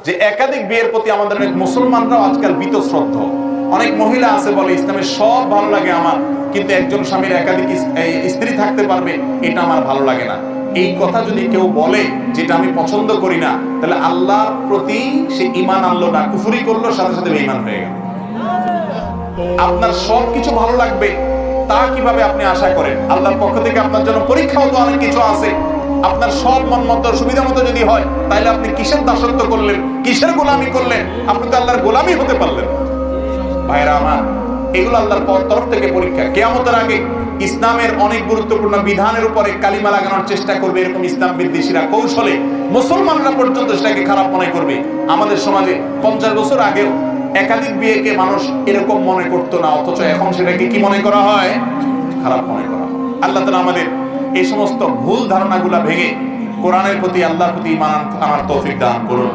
যে একাধিক বিয়ের প্রতি আমাদের অনেক মুসলমানরাও আজকাল বীতশ্রদ্ধ। অনেক মহিলা আছে বলে ইসলামের সব ভালো লাগে আমার, কিন্তু একজন স্বামীর একাধিক স্ত্রী থাকতে পারবে এটা আমার ভালো লাগে না। এই কথা যদি কেউ বলে যেটা আমি পছন্দ করি না, তাহলে আল্লাহর প্রতি সে ঈমান আনলো না, কুফরি করলো, সাথে সাথে বেঈমান হয়ে গেল। আপনার সব কিছু ভালো লাগবে তা কিভাবে আপনি আশা করেন? আল্লাহর পক্ষ থেকে আপনার জন্য পরীক্ষাও তো অনেক কিছু আছে। আপনার সব মন মতো সুবিধা মতো যদি হয়, তাহলে আপনি কিসের দাসত্ব করলেন, কিসের গোলামি করলেন? আপনি তো আল্লাহর গোলামি হতে পারলেন। ভাইরা আমার, এগুলো আল্লাহর তরফ থেকে পরীক্ষা। কিয়ামতের আগে ইসলামের অনেক গুরুত্বপূর্ণ বিধানের উপরে কালিমা লাগানোর চেষ্টা করবে এরকম ইসলাম বিদ্বেষীরা কৌশলে, মুসলমানরা পর্যন্ত সেটাকে খারাপ মনে করবে। আমাদের সমাজে 50 বছর আগেও একাধিক বিয়েকে মানুষ এরকম মনে করতো না, অথচ এখন সেটাকে কি মনে করা হয়? খারাপ মনে করা হয়। আল্লাহ তাআলা আমাদের এই সমস্ত ভুল ধারণাগুলা ভেঙে কোরআনের প্রতি, আল্লাহর প্রতি ঈমান আনার তৌফিক দান করুন।